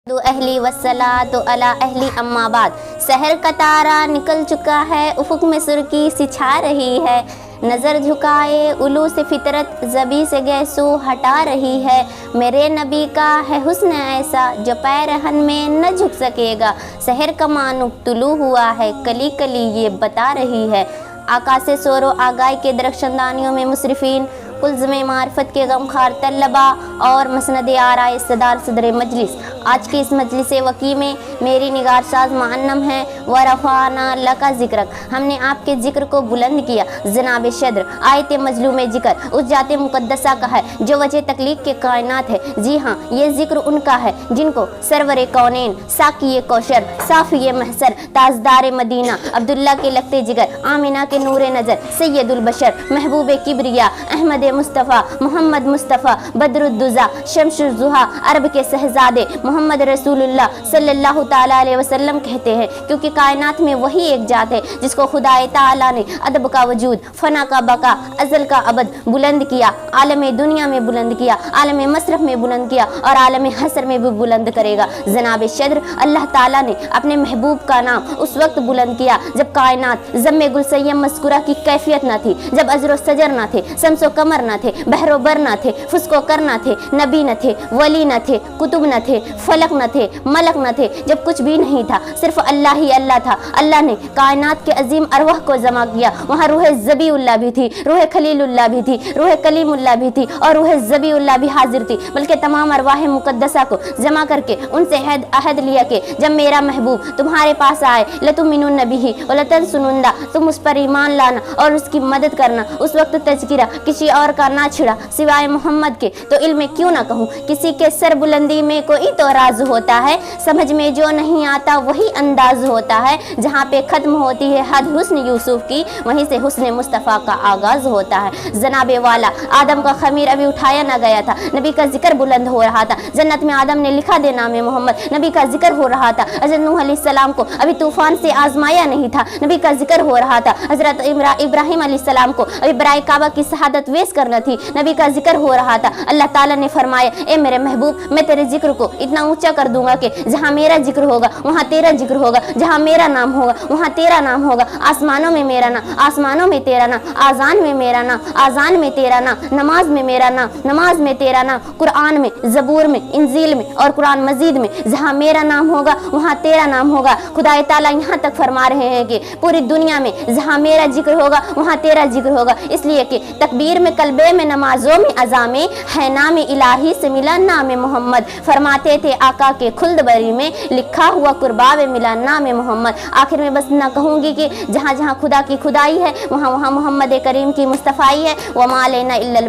دو اہلی وسلاتو علی اہلی اما بعد۔ سحر کا تارا نکل چکا ہے، افق میں سرخی سی چھا رہی ہے، نظر جھکائے الو سے فطرت زبی سے گیسو ہٹا رہی ہے۔ میرے نبی کا ہے حسن ایسا جو پیرہن میں نہ جھک سکے گا، سحر کا مانوق طلوع ہوا ہے، کلی کلی یہ بتا رہی ہے۔ آقا سے سور و آگاہی کے درخشندانیوں میں مصرفین، الزم معرفت کے غمخوار طلباء اور مسند آرائے صدار صدر مجلس، آج کی اس مجلس وقی میں میری نگار ساز معنم ہے ورفعنا لک ذکرک، ہم نے آپ کے ذکر کو بلند کیا۔ جناب صدر آیت مظلوم ذکر اس ذات مقدسہ کا ہے جو وجہ تخلیق کے کائنات ہے۔ جی ہاں، یہ ذکر ان کا ہے جن کو سرور کونین، ساقی کوثر، صافی محشر، تاجدار مدینہ، عبداللہ کے لگتے جگر، آمنہ کے نور نظر، سید البشر، محبوب کبریا، احمد مصطفیٰ، محمد مصطفیٰ، بدر الدجا، شمس الضحیٰ، عرب کے شہزادے محمد رسول اللہ صلی اللہ تعالیٰ علیہ وسلم کہتے ہیں، کیونکہ کائنات میں وہی ایک ذات ہے جس کو خدا تعالیٰ نے ادب کا وجود، فنا کا بقا، ازل کا ابد بلند کیا، عالم دنیا میں بلند کیا، عالم مصرف میں بلند کیا اور عالم حشر میں بھی بلند کرے گا۔ جناب صدر اللہ تعالیٰ نے اپنے محبوب کا نام اس وقت بلند کیا جب کائنات ضم گلسیم مذکورہ کی کیفیت نہ تھی، جب ازر و سجر نہ تھے، شمس و قمر نہ تھے، بحر و بر نہ تھے، فسق و کر نہ تھے، نبی نہ تھے، ولی نہ تھے، کتب نہ تھے، فلک نہ تھے، ملک نہ تھے، جب کچھ بھی نہیں تھا، صرف اللہ ہی اللہ تھا۔ اللہ نے کائنات کے عظیم ارواح کو جمع کیا، وہاں روح ذبی اللہ بھی تھی، روح خلیل اللہ بھی تھی، روح کلیم اللہ بھی تھی اور روح ذبی اللہ بھی حاضر تھی، بلکہ تمام ارواح مقدسہ کو جمع کر کے ان سے عہد لیا کہ جب میرا محبوب تمہارے پاس آئے لتؤمنن بہ ولتنصرنہ، تم اس پر ایمان لانا اور اس کی مدد کرنا۔ اس وقت تذکرہ کسی اور کا نہ چھڑا سوائے محمد کے، تو علم کیوں نہ کہوں، کسی کے سر بلندی میں کوئی تو راز ہوتا ہے، سمجھ میں جو نہیں آتا وہی انداز ہوتا ہے، جہاں پہ ختم ہوتی ہے حد حسن یوسف کی وہیں سے حسن مصطفیٰ کا آغاز ہوتا ہے۔ جناب والا آدم کا خمیر ابھی اٹھایا نہ گیا تھا، نبی کا ذکر بلند ہو رہا تھا، جنت میں آدم نے لکھا دے نام محمد، نبی کا ذکر ہو رہا تھا۔ حضرت نوح علیہ السلام کو ابھی طوفان سے آزمایا نہیں تھا، نبی کا ذکر ہو رہا تھا۔ حضرت ابراہیم علیہ السلام کو ابھی برائے کعبہ کی شہادت ویس کرنا تھی، نبی کا ذکر ہو رہا تھا۔ اللہ تعالیٰ نے فرمایا، اے میرے محبوب میں تیرے ذکر کو اتنا اونچا کر دوں گا کہ جہاں میرا ذکر ہوگا وہاں تیرا ذکر ہوگا، جہاں میرا نام ہوگا وہاں تیرا نام ہوگا، آسمانوں میں میرا نام، آسمانوں میں تیرا نام، آذان میں میرا نام، آذان میں تیرا نام، نماز میں میرا نام، نماز میں تیرا نام، قرآن میں، زبور میں، انجیل میں اور قرآن مجید میں جہاں میرا نام ہوگا وہاں تیرا نام ہوگا۔ خدا تعالیٰ یہاں تک فرما رہے ہیں کہ پوری دنیا میں جہاں میرا ذکر ہوگا وہاں تیرا ذکر ہوگا، اس لیے کہ تکبیر میں، کلبے میں، نمازوں میں، اذان میں ہے نام الہی سے ملا نام محمد۔ فرماتے تھے آقا کے خلد بری میں لکھا ہوا قربا میں ملا نام محمد۔ آخر میں بس نہ کہوں گی کہ جہاں جہاں خدا کی خدائی ہے وہاں وہاں محمد کریم کی مصطفیٰ ہے۔ وما علینا الا